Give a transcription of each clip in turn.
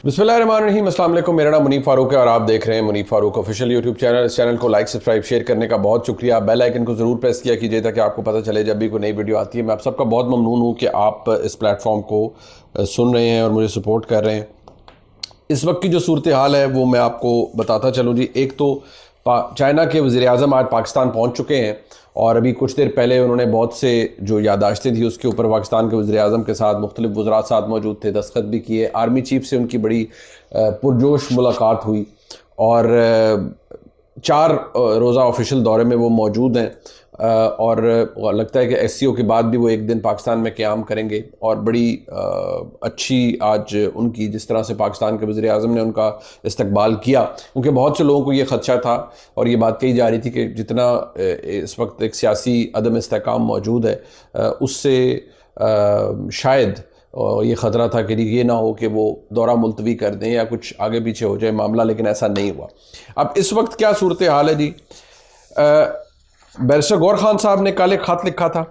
बिस्मिल्लाहिर्रहमानिर्रहीम, अस्सलाम वालेकुम। मेरा नाम मुनीफ फारूक है और आप देख रहे हैं Munif Farooq official YouTube channel. इस चैनल को लाइक सब्सक्राइब शेयर करने का बहुत शुक्रिया। बेल आइकन को ज़रूर प्रेस किया कीजिए ताकि आपको पता चले जब भी कोई नई वीडियो आती है। मैं आप सबका बहुत ममनून हूँ कि आप इस प्लेटफॉर्म को सुन रहे हैं और मुझे सपोर्ट कर रहे हैं। इस वक्त की जो सूरत हाल है वो मैं आपको बताता चलूँ जी। एक तो चाइना के वज़ीर-ए-आज़म आज पाकिस्तान पहुँच चुके हैं और अभी कुछ देर पहले उन्होंने बहुत से जो यादाश्तें थी उसके ऊपर पाकिस्तान के वज़ीर-ए-आज़म के साथ मुख्तलिफ वज़रात साथ मौजूद थे, दस्तखत भी किए। आर्मी चीफ से उनकी बड़ी पुरजोश मुलाकात हुई और 4 रोज़ा ऑफिशियल दौरे में वो मौजूद हैं और लगता है कि एससीओ के बाद भी वो एक दिन पाकिस्तान में क़याम करेंगे। और बड़ी अच्छी आज उनकी जिस तरह से पाकिस्तान के वज़ीर-ए-आज़म ने उनका इस्तकबाल किया, क्योंकि बहुत से लोगों को ये ख़दशा था और ये बात कही जा रही थी कि जितना इस वक्त एक सियासी अदम इस्तेहकाम मौजूद है उससे शायद ये ख़तरा था कि ये ना हो कि वो दौरा मुलतवी कर दें या कुछ आगे पीछे हो जाए मामला, लेकिन ऐसा नहीं हुआ। अब इस वक्त क्या सूरत हाल है जी। बैरिस्टर गौहर खान साहब ने कल एक ख़त लिखा था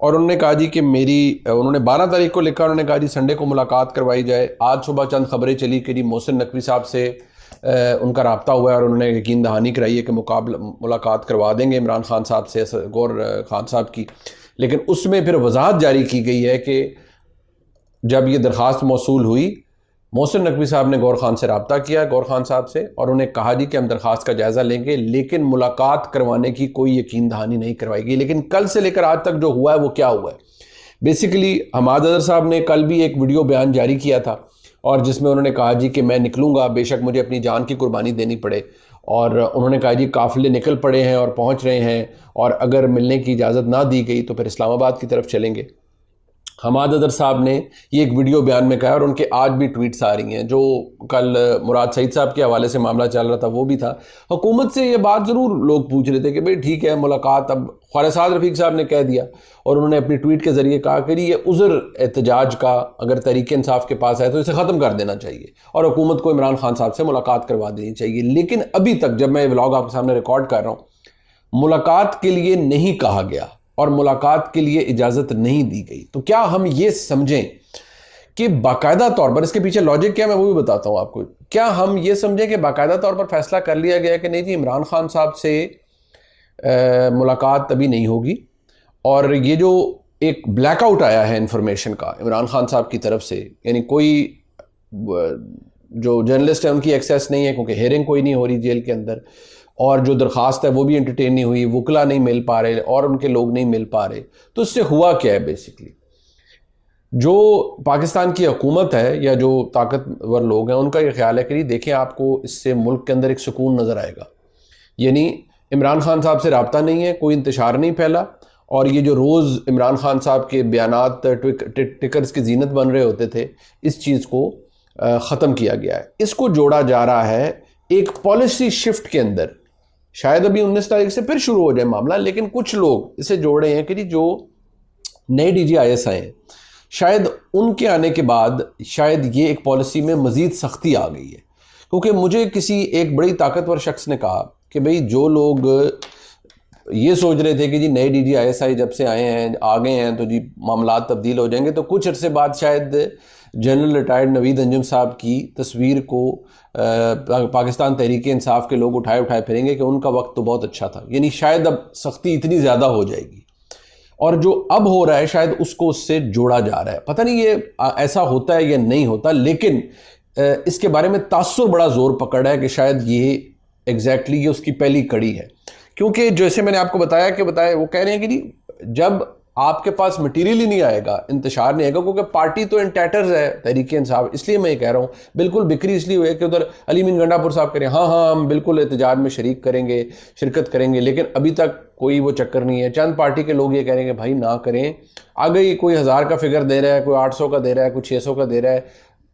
और उन्होंने कहा जी कि उन्होंने 12 तारीख को लिखा। उन्होंने कहा जी संडे को मुलाकात करवाई जाए। आज सुबह चंद खबरें चली कि जी मोहसिन नकवी साहब से उनका रब्ता हुआ है और उन्होंने यकीन दहानी कराई है कि मुलाकात करवा देंगे इमरान खान साहब से, गौहर खान साहब की। लेकिन उसमें फिर वजाहत जारी की गई है कि जब ये दरख्वास्त मौसूल हुई, मोहसिन नकवी साहब ने गौहर खान से रब्ता किया, गौहर खान साहब से, और उन्हें कहा जी कि हम दरख्वास्त का जायज़ा लेंगे लेकिन मुलाकात करवाने की कोई यकीन दहानी नहीं करवाएगी। लेकिन कल से लेकर आज तक जो हुआ है वो क्या हुआ है? बेसिकली हमाद अज़हर साहब ने कल भी एक वीडियो बयान जारी किया था और जिसमें उन्होंने कहा जी कि मैं निकलूँगा, बेशक मुझे अपनी जान की कुर्बानी देनी पड़े। और उन्होंने कहा जी काफ़िले निकल पड़े हैं और पहुँच रहे हैं और अगर मिलने की इजाज़त ना दी गई तो फिर इस्लामाबाद की तरफ चलेंगे। हमाद अज़हर साहब ने ये एक वीडियो बयान में कहा और उनके आज भी ट्वीट्स आ रही हैं। जो कल मुराद सईद साहब के हवाले से मामला चल रहा था वो भी था। हुकूमत से ये बात ज़रूर लोग पूछ रहे थे कि भाई ठीक है मुलाकात, अब ख्वारिसाद रफ़ीक साहब ने कह दिया और उन्होंने अपनी ट्वीट के ज़रिए कहा कि ये उज़र एहतजाज का अगर तहरीक इंसाफ के पास है तो इसे ख़त्म कर देना चाहिए और हुकूमत को इमरान खान साहब से मुलाकात करवा देनी चाहिए। लेकिन अभी तक जब मैं ये व्लॉग आपके सामने रिकॉर्ड कर रहा हूँ, मुलाकात के लिए नहीं कहा गया और मुलाकात के लिए इजाज़त नहीं दी गई। तो क्या हम ये समझें कि बाकायदा तौर पर, इसके पीछे लॉजिक क्या है मैं वो भी बताता हूँ आपको, क्या हम ये समझें कि बाकायदा तौर पर फैसला कर लिया गया कि नहीं जी इमरान खान साहब से मुलाकात अभी नहीं होगी और ये जो एक ब्लैकआउट आया है इंफॉर्मेशन का इमरान खान साहब की तरफ से, यानी कोई जो जर्नलिस्ट है उनकी एक्सेस नहीं है क्योंकि हेयरिंग कोई नहीं हो रही जेल के अंदर, और जो दरख्वास्त है वो भी एंटरटेन नहीं हुई, वकला नहीं मिल पा रहे और उनके लोग नहीं मिल पा रहे। तो इससे हुआ क्या है? बेसिकली जो पाकिस्तान की हुकूमत है या जो ताकतवर लोग हैं उनका ये ख्याल है कि देखें आपको इससे मुल्क के अंदर एक सुकून नज़र आएगा। यानी इमरान खान साहब से रब्ता नहीं है, कोई इंतशार नहीं फैला और ये जो रोज़ इमरान खान साहब के बयानात टिकर्स की जीनत बन रहे होते थे, इस चीज़ को ख़त्म किया गया है। इसको जोड़ा जा रहा है एक पॉलिसी शिफ्ट के अंदर। शायद अभी 19 तारीख से फिर शुरू हो जाए मामला, लेकिन कुछ लोग इसे जोड़ रहे हैं कि जो नए DGIS आए हैं शायद उनके आने के बाद शायद ये एक पॉलिसी में मज़ीद सख्ती आ गई है। क्योंकि मुझे किसी एक बड़ी ताकतवर शख्स ने कहा कि भाई जो लोग ये सोच रहे थे कि जी नए DGIS जब से आए हैं आ गए हैं तो जी मामला तब्दील हो जाएंगे, तो कुछ अरसे बाद शायद जनरल रिटायर्ड नवीद अंजुम साहब की तस्वीर को पाकिस्तान तहरीक इंसाफ के लोग उठाए फिरेंगे कि उनका वक्त तो बहुत अच्छा था। यानी शायद अब सख्ती इतनी ज़्यादा हो जाएगी और जो अब हो रहा है शायद उसको उससे जोड़ा जा रहा है। पता नहीं ये ऐसा होता है या नहीं होता, लेकिन इसके बारे में तासुर बड़ा ज़ोर पकड़ा है कि शायद ये एग्जैक्टली ये उसकी पहली कड़ी है। क्योंकि जैसे मैंने आपको बताया वो कह रहे हैं कि नहीं जब आपके पास मटीरियल ही नहीं आएगा, इंतशार नहीं आएगा, क्योंकि पार्टी तो इंटैटर्स है तहरीक इंसाफ। इसलिए मैं ये कह रहा हूँ बिल्कुल बिक्री इसलिए हुई है कि उधर अली मीन गंडापुर साहब कह रहे हैं हाँ हम बिल्कुल एहतजाज में शिरकत करेंगे, लेकिन अभी तक कोई वो चक्कर नहीं है। चंद पार्टी के लोग ये कह रहे हैं कि भाई ना करें, आ गई कोई 1000 का फिगर दे रहा है, कोई 800 का दे रहा है, कोई 600 का दे रहा है,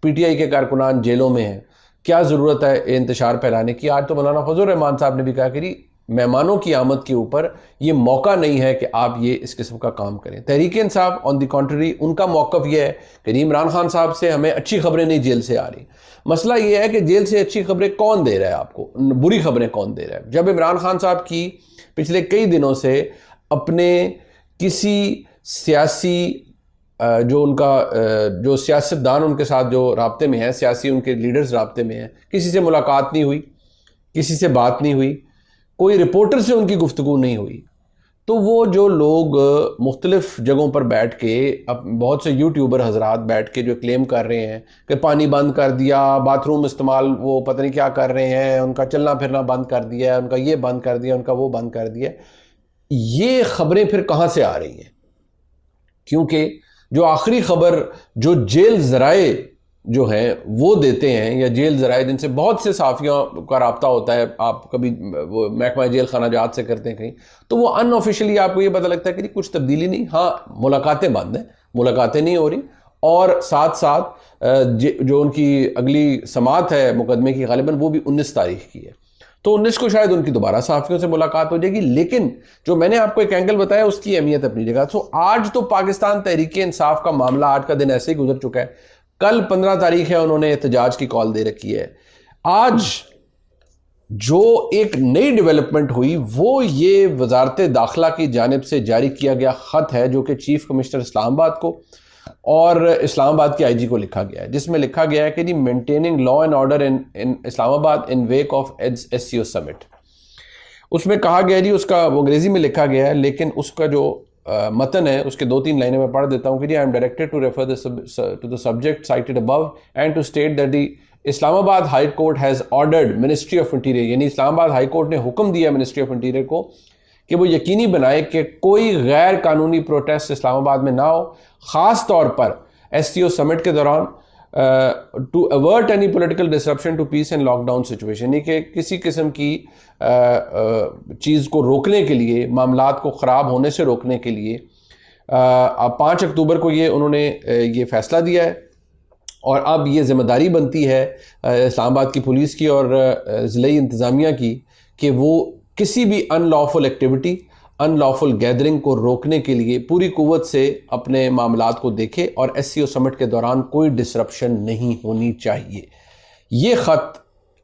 PTI के कारकुनान जेलों में हैं, क्या ज़रूरत है इंतशार फैलाने की। आज तो मौलाना फजल रहमान साहब ने भी कहा कि मेहमानों की आमद के ऊपर ये मौका नहीं है कि आप ये इस किस्म का काम करें। Tehreek Insaf on the contrary उनका मौक़िफ़ ये है कि इमरान खान साहब से हमें अच्छी खबरें नहीं जेल से आ रही। मसला ये है कि जेल से अच्छी खबरें कौन दे रहा है आपको, बुरी खबरें कौन दे रहा है। जब इमरान खान साहब की पिछले कई दिनों से अपने किसी सियासी जो उनका जो सियासतदान उनके साथ जो राब्ते में हैं, सियासी उनके लीडर्स राब्ते में हैं, किसी से मुलाकात नहीं हुई, किसी से बात नहीं हुई, कोई रिपोर्टर से उनकी गुफ्तगू नहीं हुई। तो वो जो लोग मुख्तलिफ जगहों पर बैठ के, अब बहुत से यूट्यूबर हजरात बैठ के जो क्लेम कर रहे हैं कि पानी बंद कर दिया, बाथरूम इस्तेमाल वो पता नहीं क्या कर रहे हैं, उनका चलना फिरना बंद कर दिया, उनका ये बंद कर दिया, उनका वो बंद कर दिया, ये खबरें फिर कहाँ से आ रही हैं? क्योंकि जो आखिरी खबर जो जेल ज़राए जो हैं वो देते हैं, या जेल ज़राए जिनसे बहुत से साफ़ियों का रब्ता होता है, आप कभी वो महकमा जेल खानाजात से करते हैं कहीं, तो वो अनऑफिशियली आपको ये पता लगता है कि कुछ तब्दीली नहीं, हाँ मुलाकातें बंद हैं, मुलाकातें नहीं हो रही, और साथ साथ जो उनकी अगली समात है मुकदमे की गालिबन वो भी 19 तारीख की है, तो 19 को शायद उनकी दोबारा सहाफ़ियों से मुलाकात हो जाएगी। लेकिन जो मैंने आपको एक एंगल बताया उसकी अहमियत अपनी जगह। तो आज तो पाकिस्तान तहरीक इंसाफ का मामला, आज का दिन ऐसे ही गुजर चुका है, कल 15 तारीख है, उन्होंने एहतजाज की कॉल दे रखी है। आज जो एक नई डेवलपमेंट हुई वो ये वजारत दाखिला की जानिब से जारी किया गया ख़त है, जो कि चीफ कमिश्नर इस्लामाबाद को और इस्लामाबाद के आईजी को लिखा गया है, जिसमें लिखा गया है कि जी maintaining law and order in Islamabad in wake of SCO summit. उसमें कहा गया जी, उसका वो अंग्रेजी में लिखा गया है, लेकिन उसका जो मतन है उसके 2-3 लाइनें मैं पढ़ देता हूँ कि जी I am directed to refer to the subject cited above and to state that the Islamabad high court has ordered ministry of interior, यानी इस्लामाबाद हाई कोर्ट ने हुक्म दिया मिनिस्ट्री ऑफ इंटीरियर को कि वो यकीनी बनाए कि कोई गैर कानूनी प्रोटेस्ट इस्लामाबाद में ना हो, ख़ास तौर पर SCO समिट के दौरान, to avert any political disruption to peace and lockdown situation, यानी कि किसी किस्म की चीज़ को रोकने के लिए, मामलात को ख़राब होने से रोकने के लिए 5 अक्टूबर को ये उन्होंने ये फ़ैसला दिया है। और अब ये ज़िम्मेदारी बनती है इस्लामाबाद की पुलिस की और ज़िले इंतज़ामिया की कि वो किसी भी अनलॉफुल एक्टिविटी, अनलॉफुल गैदरिंग को रोकने के लिए पूरी कुव्वत से अपने मामलात को देखे, और SCO समिट के दौरान कोई डिसरप्शन नहीं होनी चाहिए। ये ख़त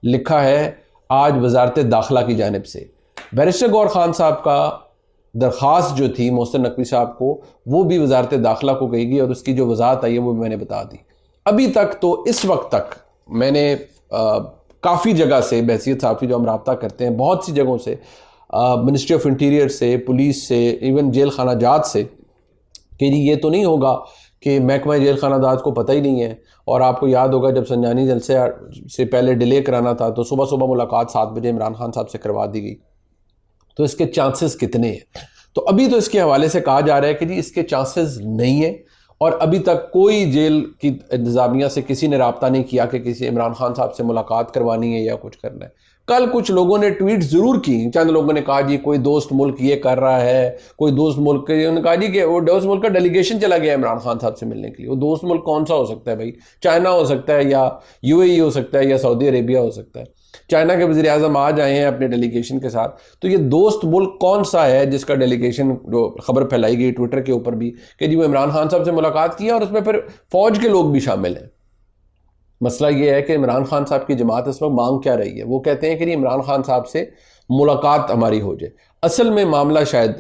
लिखा है आज वजारत दाखिला की जानिब से। बैरिस्टर गौहर खान साहब का दरख्वास्त जो थी मोहसिन नकवी साहब को, वो भी वजारत दाखिला को गई और उसकी जो वजाहत आई है वो भी मैंने बता दी। अभी तक तो इस वक्त तक मैंने काफ़ी जगह से, बहसीत साफ़ी जो हम रब्ता करते हैं, बहुत सी जगहों से, मिनिस्ट्री ऑफ इंटीरियर से, पुलिस से, इवन जेल खानाजात से, कि ये तो नहीं होगा कि महकमा जेल खानाजात को पता ही नहीं है। और आपको याद होगा जब संजानी जलसे से पहले डिले कराना था तो सुबह सुबह मुलाकात 7 बजे इमरान खान साहब से करवा दी गई, तो इसके चांसेस कितने हैं? तो अभी तो इसके हवाले से कहा जा रहा है कि जी इसके चांसेस नहीं है, और अभी तक कोई जेल की इंतज़ामिया से किसी ने रब्ता नहीं किया कि किसी इमरान खान साहब से मुलाकात करवानी है या कुछ करना है। कल कुछ लोगों ने ट्वीट ज़रूर की, चंद लोगों ने कहा जी कोई दोस्त मुल्क ये कर रहा है, कोई दोस्त मुल्क, उन्होंने कहा जी कि वो दोस्त मुल्क का डेलीगेशन चला गया इमरान खान साहब से मिलने के लिए। वो दोस्त मुल्क कौन सा हो सकता है भाई? चाइना हो सकता है, या UAE हो सकता है, या सऊदी अरेबिया हो सकता है। चाइना के वज़ीर आज़म आज आए हैं अपने डेलीगेशन के साथ, तो ये दोस्त मुल्क कौन सा है जिसका डेलीगेशन, जो खबर फैलाई गई ट्विटर के ऊपर भी कि जी वो इमरान खान साहब से मुलाकात किया और उसमें फिर फ़ौज के लोग भी शामिल हैं। मसला ये है कि इमरान खान साहब की जमात इस वक्त मांग क्या रही है? वो कहते हैं कि इमरान खान साहब से मुलाकात हमारी हो जाए। असल में मामला शायद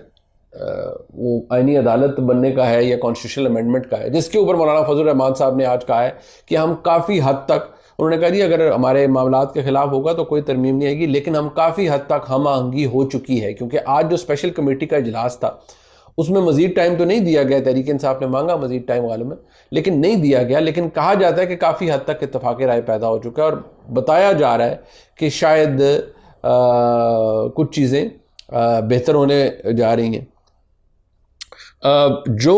वो आईनी अदालत बनने का है या कॉन्स्टिट्यूशनल अमेंडमेंट का है, जिसके ऊपर मौलाना फजल रहमान साहब ने आज कहा है कि हम काफ़ी हद तक, उन्होंने कहा जी अगर हमारे मामलात के खिलाफ होगा तो कोई तरमीम नहीं आएगी, लेकिन हम काफ़ी हद तक हम आहंगी हो चुकी है, क्योंकि आज जो स्पेशल कमेटी का इजलास था उसमें मज़ीद टाइम तो नहीं दिया गया, तहरीक इंसाफ ने मांगा मज़ीद टाइम गालिब में, लेकिन नहीं दिया गया। लेकिन कहा जाता है कि काफ़ी हद तक इत्तफाक़ राय पैदा हो चुका है, और बताया जा रहा है कि शायद कुछ चीज़ें बेहतर होने जा रही हैं। जो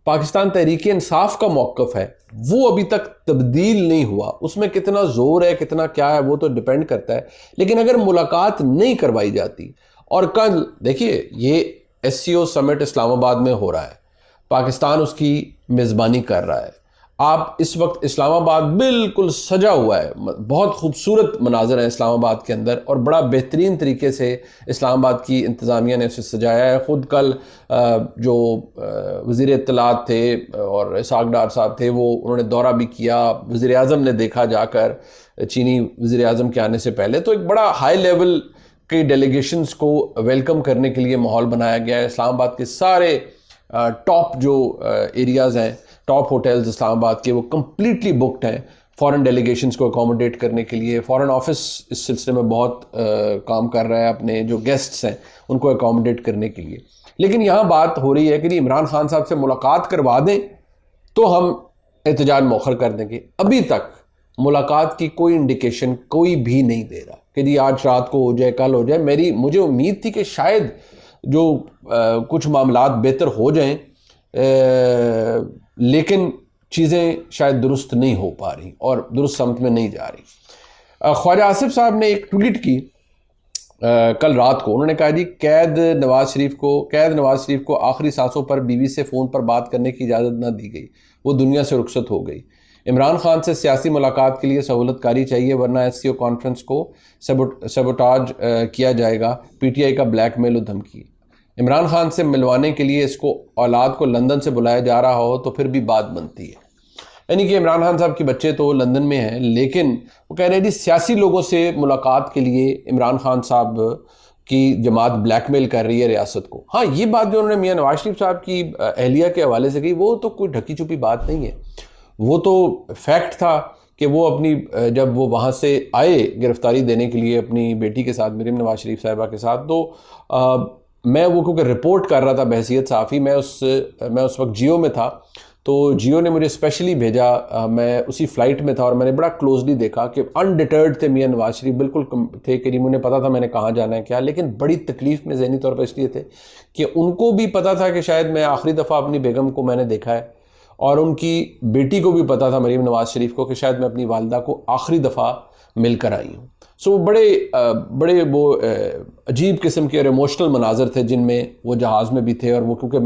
पाकिस्तान तहरीक इंसाफ का मौक़िफ़ है वो अभी तक तब्दील नहीं हुआ, उसमें कितना ज़ोर है, कितना क्या है, वो तो डिपेंड करता है। लेकिन अगर मुलाकात नहीं करवाई जाती, और कल देखिए ये SCO समिट इस्लामाबाद में हो रहा है, पाकिस्तान उसकी मेज़बानी कर रहा है, आप इस वक्त इस्लामाबाद बिल्कुल सजा हुआ है, बहुत खूबसूरत मनाजर है इस्लामाबाद के अंदर, और बड़ा बेहतरीन तरीके से इस्लामाबाद की इंतज़ामिया ने उसे सजाया है। ख़ुद कल जो वज़ीर इत्तलात थे और इसाक डार साहब थे, वो उन्होंने दौरा भी किया, वज़ीर आज़म ने देखा जाकर, चीनी वज़ीर आज़म के आने से पहले। तो एक बड़ा हाई लेवल के डेलीगेशंस को वेलकम करने के लिए माहौल बनाया गया है। इस्लामाबाद के सारे टॉप जो एरियाज़ हैं, टॉप होटल्स इस्लामाबाद के, वो कम्प्लीटली बुकड हैं फॉरेन डेलीगेशंस को अकोमोडेट करने के लिए। फॉरेन ऑफिस इस सिलसिले में बहुत काम कर रहा है अपने जो गेस्ट्स हैं उनको अकोमोडेट करने के लिए। लेकिन यहाँ बात हो रही है कि इमरान खान साहब से मुलाकात करवा दें तो हम एहतजाज मौखर कर देंगे। अभी तक मुलाकात की कोई इंडिकेशन कोई भी नहीं दे रहा कि जी आज रात को हो जाए, कल हो जाए। मुझे उम्मीद थी कि शायद जो कुछ मामलात बेहतर हो जाएं, लेकिन चीज़ें शायद दुरुस्त नहीं हो पा रही और दुरुस्त समत में नहीं जा रही। ख्वाजा आसिफ साहब ने एक ट्वीट की कल रात को। उन्होंने कहा जी कैद नवाज शरीफ को आखिरी सांसों पर बीवी से फ़ोन पर बात करने की इजाज़त ना दी गई, वो दुनिया से रुखसत हो गई। इमरान खान से सियासी मुलाकात के लिए सहूलतकारी चाहिए वरना एससीओ कॉन्फ्रेंस को सबोटाज किया जाएगा, पीटीआई का ब्लैकमेल और धमकी। इमरान खान से मिलवाने के लिए इसको औलाद को लंदन से बुलाया जा रहा हो तो फिर भी बात बनती है। यानी कि इमरान खान साहब के बच्चे तो लंदन में हैं, लेकिन वो कह रहे हैं जी सियासी लोगों से मुलाकात के लिए इमरान खान साहब की जमात ब्लैकमेल कर रही है रियासत को। हाँ, ये बात जो उन्होंने मियां नवाज शरीफ साहब की अहलिया के हवाले से कही वो तो कोई ढकी छुपी बात नहीं है, वो तो फैक्ट था कि वो अपनी जब वो वहाँ से आए गिरफ्तारी देने के लिए अपनी बेटी के साथ, मरीम नवाज शरीफ साहिबा के साथ, तो मैं वो क्योंकि रिपोर्ट कर रहा था बहसीत सहाफ़ी, मैं उस वक्त जियो में था, तो जियो ने मुझे स्पेशली भेजा, मैं उसी फ़्लाइट में था और मैंने बड़ा क्लोजली देखा कि अनडिटर्ड थे मियां नवाज शरीफ, बिल्कुल थे कि मुझे पता था मैंने कहाँ जाना है क्या, लेकिन बड़ी तकलीफ़ में ज़हनी तौर पर इसलिए थे कि उनको भी पता था कि शायद मैं आखिरी दफ़ा अपनी बेगम को मैंने देखा है और उनकी बेटी को भी पता था मरीम नवाज शरीफ को कि शायद मैं अपनी वालदा को आखिरी दफ़ा मिलकर आई हूँ। सो बड़े वो अजीब किस्म के और इमोशनल मनाजर थे जिनमें वो जहाज़ में भी थे। और वो क्योंकि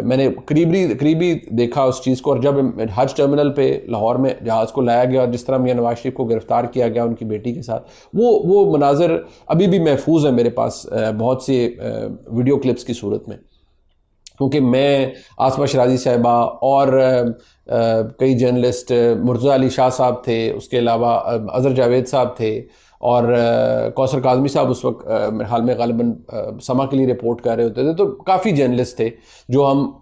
मैंने करीबी देखा उस चीज़ को, और जब हज टर्मिनल पे लाहौर में जहाज़ को लाया गया और जिस तरह मियां नवाज शरीफ को गिरफ़्तार किया गया उनकी बेटी के साथ, वो मनाजर अभी भी महफूज है मेरे पास बहुत से वीडियो क्लिप्स की सूरत में। क्योंकि मैं, आसमा शराजी साहिबा और कई जर्नलिस्ट, मुर्तज़ा अली शाह साहब थे, उसके अलावा अज़हर जावेद साहब थे और कौसर काज़मी साहब उस वक्त मेरे हाल में गालिबन समा के लिए रिपोर्ट कर रहे होते थे, तो काफ़ी जर्नलिस्ट थे जो हम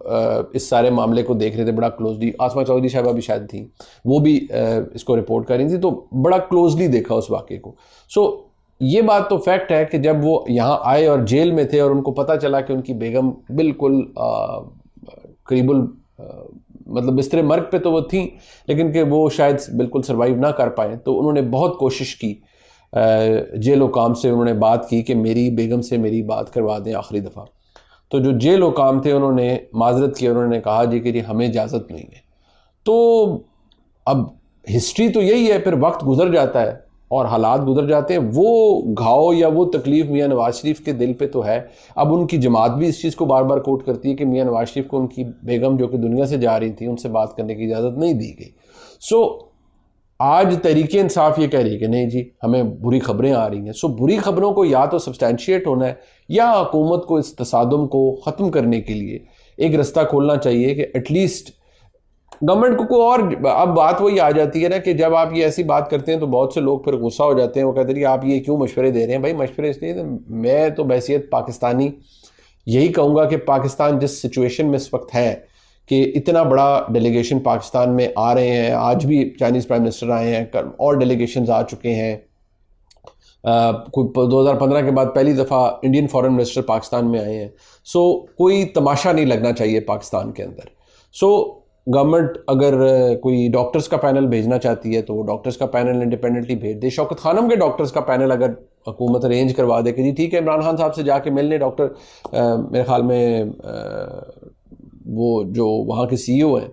इस सारे मामले को देख रहे थे बड़ा क्लोजली। आसमा चौधरी साहिबा भी शायद थी, वो भी इसको रिपोर्ट कर रही थी, तो बड़ा क्लोजली देखा उस वाक़े को। सो ये बात तो फैक्ट है कि जब वो यहाँ आए और जेल में थे और उनको पता चला कि उनकी बेगम बिल्कुल करीबुल मतलब बिस्तरे मर्ग पे तो वो थी, लेकिन कि वो शायद बिल्कुल सरवाइव ना कर पाए, तो उन्होंने बहुत कोशिश की, जेल हुकाम से उन्होंने बात की कि मेरी बेगम से मेरी बात करवा दें आखिरी दफ़ा। तो जो जेल हुकाम थे उन्होंने माजरत की, उन्होंने कहा जी कि हमें इजाज़त नहीं है। तो अब हिस्ट्री तो यही है, फिर वक्त गुजर जाता है और हालात गुजर जाते हैं, वो घाव या वो तकलीफ़ मियां नवाज शरीफ के दिल पे तो है। अब उनकी जमात भी इस चीज़ को बार बार कोट करती है कि मियां नवाज शरीफ को उनकी बेगम जो कि दुनिया से जा रही थी उनसे बात करने की इजाज़त नहीं दी गई। सो आज तहरीक इंसाफ ये कह रही है कि नहीं जी हमें बुरी खबरें आ रही हैं। सो बुरी खबरों को या तो सब्सटैंशिएट होना है या हुकूमत को इस तसादुम को ख़त्म करने के लिए एक रास्ता खोलना चाहिए कि एटलीस्ट गवर्नमेंट को। और अब बात वही आ जाती है ना कि जब आप ये ऐसी बात करते हैं तो बहुत से लोग फिर गुस्सा हो जाते हैं, वो कहते हैं कि आप ये क्यों मशवरे दे रहे हैं। भाई मशवरे इसलिए, मैं तो बहसीत पाकिस्तानी यही कहूँगा कि पाकिस्तान जिस सिचुएशन में इस वक्त है कि इतना बड़ा डेलीगेशन पाकिस्तान में आ रहे हैं, आज भी चाइनीज़ प्राइम मिनिस्टर आए हैं और डेलीगेशंस आ चुके हैं, कोई 2015 के बाद पहली दफ़ा इंडियन फॉरेन मिनिस्टर पाकिस्तान में आए हैं। सो कोई तमाशा नहीं लगना चाहिए पाकिस्तान के अंदर। सो गवर्नमेंट अगर कोई डॉक्टर्स का पैनल भेजना चाहती है तो वो डॉक्टर्स का पैनल इंडिपेंडेंटली भेज दे। शौकत खानम के डॉक्टर्स का पैनल अगर हुकूमत अरेंज करवा दे कि जी ठीक है इमरान खान साहब से जाके मिलने डॉक्टर, मेरे ख्याल में वो जो वहाँ के CEO हैं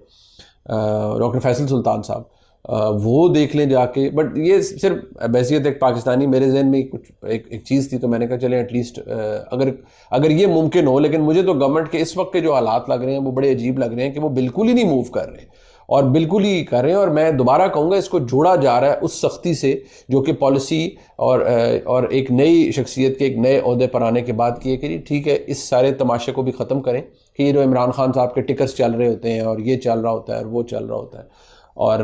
डॉक्टर फैसल सुल्तान साहब, वो देख लें जाके। बट ये सिर्फ बहसीत एक पाकिस्तानी मेरे जहन में कुछ एक चीज़ थी, तो मैंने कहा चलें एटलीस्ट अगर ये मुमकिन हो। लेकिन मुझे तो गवर्नमेंट के इस वक्त के जो हालात लग रहे हैं वो बड़े अजीब लग रहे हैं कि वो बिल्कुल ही नहीं मूव कर रहे और बिल्कुल ही कर रहे हैं। और मैं दोबारा कहूँगा इसको जोड़ा जा रहा है उस सख्ती से जो कि पॉलिसी और एक नई शख्सियत के एक नए ओहदे पर आने के बाद की है कि जी ठीक है इस सारे तमाशे को भी ख़त्म करें कि ये जो इमरान खान साहब के टिकट्स चल रहे होते हैं और ये चल रहा होता है और वो चल रहा होता है और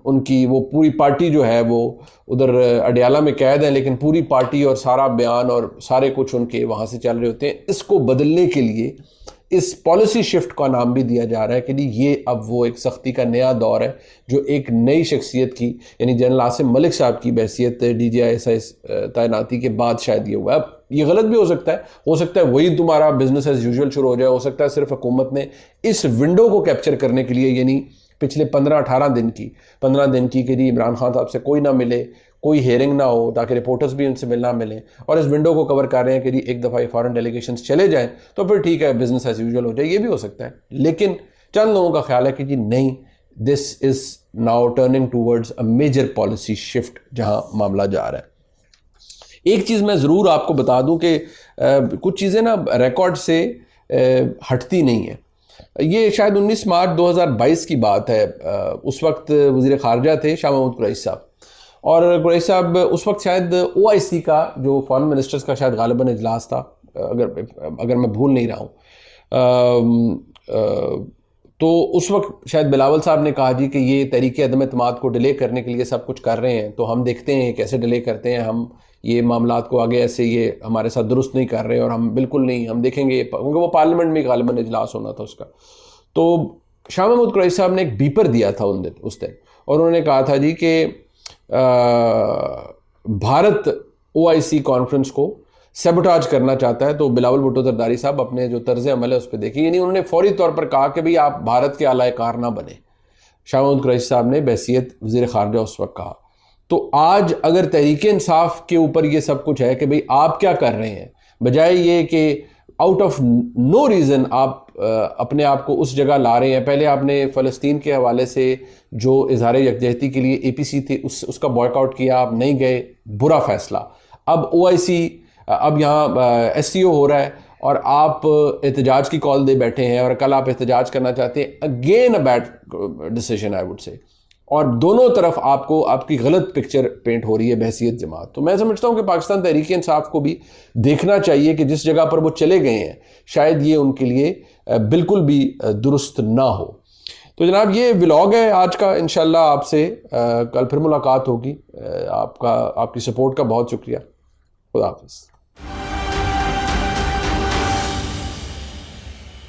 उनकी वो पूरी पार्टी जो है वो उधर अडियाला में कैद है, लेकिन पूरी पार्टी और सारा बयान और सारे कुछ उनके वहाँ से चल रहे होते हैं। इसको बदलने के लिए इस पॉलिसी शिफ्ट का नाम भी दिया जा रहा है कि जी ये अब वो एक सख्ती का नया दौर है जो एक नई शख्सियत की यानी जनरल आसिम मलिक साहब की बहसियत DGI तैनाती के बाद शायद ये हुआ है। अब ये गलत भी हो सकता है वही तुम्हारा बिजनेस एज यूजुअल शुरू हो जाए, हो सकता है सिर्फ हुकूमत ने इस विंडो को कैप्चर करने के लिए यानी पिछले 15-18 दिन की कि जी इमरान खान साहब से कोई ना मिले, कोई हेयरिंग ना हो ताकि रिपोर्टर्स भी उनसे मिलना मिले, और इस विंडो को कवर कर रहे हैं कि जी एक दफ़ा ये फॉरेन डेलीगेशंस चले जाएं तो फिर ठीक है बिजनेस एज यूजुअल हो जाए, ये भी हो सकता है। लेकिन चंद लोगों का ख्याल है कि जी नहीं, this is now turning towards a major policy shift जहां मामला जा रहा है। एक चीज़ मैं ज़रूर आपको बता दूं कि कुछ चीज़ें ना रिकॉर्ड से हटती नहीं है। ये शायद 19 मार्च 2022 की बात है। उस वक्त वज़ीर ख़ारजा थे शाह महमूद कुरैशी साहब, और कुरैशी साहब उस वक्त शायद OIC का जो फॉरेन मिनिस्टर्स का शायद गालिबन इजलास था, अगर मैं भूल नहीं रहा हूँ। तो उस वक्त शायद बिलावल साहब ने कहा जी कि ये तहरीक अदम एतमाद को डिले करने के लिए सब कुछ कर रहे हैं, तो हम देखते हैं कैसे डिले करते हैं, हम ये मामलात को आगे ऐसे ये हमारे साथ दुरुस्त नहीं कर रहे और हम बिल्कुल नहीं, हम देखेंगे, क्योंकि वो पार्लियामेंट में गालिबन इजलास होना था उसका। तो शाह महमूद कुरैशी साहब ने एक बीपर दिया था उस दिन, और उन्होंने कहा था जी कि भारत OIC कॉन्फ्रेंस को सेबोटाज करना चाहता है, तो बिलावल भुट्टो जरदारी साहब अपने जो तर्ज अमल है उस पर देखिए, यानी उन्होंने फौरी तौर पर कहा कि भाई आप भारत के आला कार ना बने। शाह महमूद कुरैशी साहब ने बहसियत वज़ीर ख़ारजा उस वक्त कहा। तो आज अगर तहरीक इंसाफ के ऊपर ये सब कुछ है कि भाई आप क्या कर रहे हैं, बजाय ये कि आउट ऑफ नो रीज़न आप अपने आप को उस जगह ला रहे हैं। पहले आपने फ़लस्तीन के हवाले से जो इजहार यकजहती के लिए APC थे उसका बॉयकआउट किया, आप नहीं गए, बुरा फैसला। अब OIC, अब यहाँ SCO हो रहा है और आप एहतजाज की कॉल दे बैठे हैं, और कल आप एहतजाज करना चाहते हैं, again a bad decision I would say. और दोनों तरफ आपको आपकी गलत पिक्चर पेंट हो रही है बहसियत जमात। तो मैं समझता हूँ कि पाकिस्तान तहरीक इंसाफ को भी देखना चाहिए कि जिस जगह पर वो चले गए हैं शायद ये उनके लिए बिल्कुल भी दुरुस्त ना हो। तो जनाब ये व्लॉग है आज का, इंशाल्लाह आपसे कल फिर मुलाकात होगी। आपकी सपोर्ट का बहुत शुक्रिया। खुदा हाफिज़।